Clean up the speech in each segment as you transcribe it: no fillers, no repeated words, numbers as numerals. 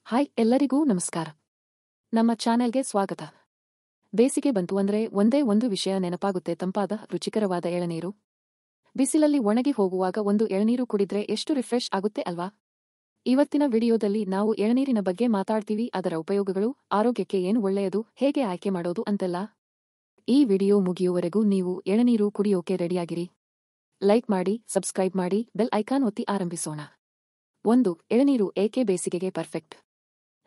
Hi ಎಲ್ಲರಿಗೂ ನಮಸ್ಕಾರ. ನಮ್ಮ ಚಾನೆಲ್ಗೆ ಸ್ವಾಗತ. ಬೇಸಿಗೆ ಬಂತು ಅಂದ್ರೆ ಒಂದೇ ಒಂದು ವಿಷಯ ನೆನಪಾಗುತ್ತೆ, ತಂಪಾದ ರುಚಿಕರವಾದ ಎಳನೀರು. ಬಿಸಿಲಲ್ಲಿ ಒಣಗಿ ಹೋಗುವಾಗ ಒಂದು ಎಳನೀರು ಕುಡಿದ್ರೆ ಎಷ್ಟು ರಿಫ್ರೆಶ್ ಆಗುತ್ತೆ ಅಲ್ವಾ? ಇವತ್ತಿನ ವಿಡಿಯೋದಲ್ಲಿ ನಾವು ಎಳನೀರಿನ ಬಗ್ಗೆ ಮಾತಾಡ್ತೀವಿ, ಅದರ ಉಪಯೋಗಗಳು, ಆರೋಗ್ಯಕ್ಕೆ ಏನು ಒಳ್ಳೆಯದು, ಹೇಗೆ ಆಯ್ಕೆ ಮಾಡೋದು ಅಂತೆಲ್ಲ. ಈ ವಿಡಿಯೋ ಮುಗಿಯುವವರೆಗೂ ನೀವು ಎಳನೀರು ಕುಡಿಯೋಕೆ ರೆಡಿಯಾಗಿರಿ. ಲೈಕ್ ಮಾಡಿ, ಸಬ್ಸ್ಕ್ರೈಬ್ ಮಾಡಿ, ಬೆಲ್ ಐಕಾನ್ ಒತ್ತಿ ಆರಂಭಿಸೋಣ. 1. ಎಳನೀರು ಏಕೆ ಬೇಸಿಗೆಗೆ ಪರ್ಫೆಕ್ಟ್?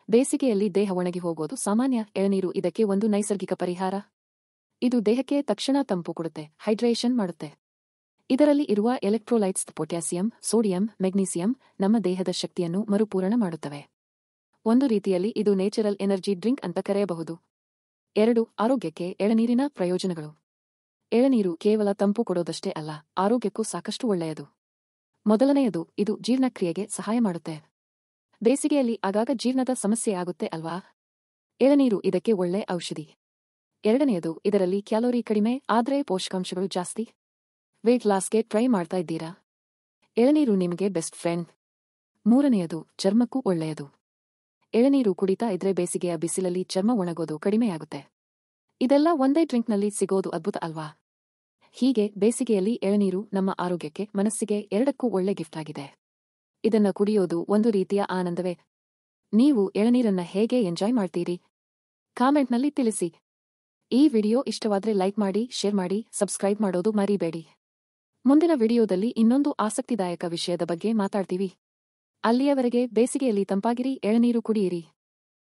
ಬೇಸಿಗೆಯಲ್ಲಿ ದೇಹ ಒಣಗಿ ಹೋಗೋದು ಸಾಮಾನ್ಯ. ಎಳನೀರು ಇದಕ್ಕೆ ಒಂದು ನೈಸರ್ಗಿಕ ಪರಿಹಾರ. ಇದು ದೇಹಕ್ಕೆ ತಕ್ಷಣ ತಂಪು ಕೊಡುತ್ತೆ, ಹೈಡ್ರೇಷನ್ ಮಾಡುತ್ತೆ. ಇದರಲ್ಲಿ ಇರುವ ಎಲೆಕ್ಟ್ರೋಲೈಟ್ಸ್ ಪೊಟ್ಯಾಸಿಯಂ, ಸೋಡಿಯಂ, ಮೆಗ್ನೀಸಿಯಂ ನಮ್ಮ ದೇಹದ ಶಕ್ತಿಯನ್ನು ಮರುಪೂರಣ ಮಾಡುತ್ತವೆ. ಒಂದು ರೀತಿಯಲ್ಲಿ ಇದು ನೇಚರಲ್ ಎನರ್ಜಿ ಡ್ರಿಂಕ್ ಅಂತ ಕರೆಯಬಹುದು. 2. ಆರೋಗ್ಯಕ್ಕೆ ಎಳನೀರಿನ ಪ್ರಯೋಜನಗಳು. ಎಳನೀರು ಕೇವಲ ತಂಪು ಕೊಡೋದಷ್ಟೇ ಅಲ್ಲ, ಆರೋಗ್ಯಕ್ಕೂ ಸಾಕಷ್ಟು ಒಳ್ಳೆಯದು. ಮೊದಲನೆಯದು, ಇದು ಜೀರ್ಣಕ್ರಿಯೆಗೆ ಸಹಾಯ ಮಾಡುತ್ತೆ. ಬೇಸಿಗೆಯಲ್ಲಿ ಆಗಾಗ ಜೀರ್ಣದ ಸಮಸ್ಯೆ ಆಗುತ್ತೆ ಅಲ್ವಾ? ಎಳನೀರು ಇದಕ್ಕೆ ಒಳ್ಳೆ ಔಷಧಿ. ಎರಡನೆಯದು, ಇದರಲ್ಲಿ ಕ್ಯಾಲೋರಿ ಕಡಿಮೆ ಆದ್ರೆ ಪೋಷಕಾಂಶಗಳು ಜಾಸ್ತಿ. ವೇಟ್ ಲಾಸ್ಗೆ ಟ್ರೈ ಮಾಡ್ತಾ ಇದ್ದೀರಾ? ಎಳನೀರು ನಿಮಗೆ ಬೆಸ್ಟ್ ಫ್ರೆಂಡ್. ಮೂರನೆಯದು, ಚರ್ಮಕ್ಕೂ ಒಳ್ಳೆಯದು. ಎಳನೀರು ಕುಡಿತಾ ಇದ್ರೆ ಬೇಸಿಗೆಯ ಬಿಸಿಲಲ್ಲಿ ಚರ್ಮ ಒಣಗೋದು ಕಡಿಮೆಯಾಗುತ್ತೆ. ಇದೆಲ್ಲ ಒಂದೇ ಡ್ರಿಂಕ್ನಲ್ಲಿ ಸಿಗೋದು ಅದ್ಭುತ ಅಲ್ವಾ? ಹೀಗೆ ಬೇಸಿಗೆಯಲ್ಲಿ ಎಳನೀರು ನಮ್ಮ ಆರೋಗ್ಯಕ್ಕೆ, ಮನಸ್ಸಿಗೆ ಎರಡಕ್ಕೂ ಒಳ್ಳೆ ಗಿಫ್ಟ್ ಆಗಿದೆ. ಇದನ್ನ ಕುಡಿಯೋದು ಒಂದು ರೀತಿಯ ಆನಂದವೇ. ನೀವು ಎಳನೀರನ್ನ ಹೇಗೆ ಎಂಜಾಯ್ ಮಾಡ್ತೀರಿ? ಕಾಮೆಂಟ್ನಲ್ಲಿ ತಿಳಿಸಿ. ಈ ವಿಡಿಯೋ ಇಷ್ಟವಾದ್ರೆ ಲೈಕ್ ಮಾಡಿ, ಶೇರ್ ಮಾಡಿ, ಸಬ್ಸ್ಕ್ರೈಬ್ ಮಾಡೋದು ಮರಿಬೇಡಿ. ಮುಂದಿನ ವಿಡಿಯೋದಲ್ಲಿ ಇನ್ನೊಂದು ಆಸಕ್ತಿದಾಯಕ ವಿಷಯದ ಬಗ್ಗೆ ಮಾತಾಡ್ತೀವಿ. ಅಲ್ಲಿಯವರೆಗೆ ಬೇಸಿಗೆಯಲ್ಲಿ ತಂಪಾಗಿರಿ, ಎಳನೀರು ಕುಡಿಯಿರಿ.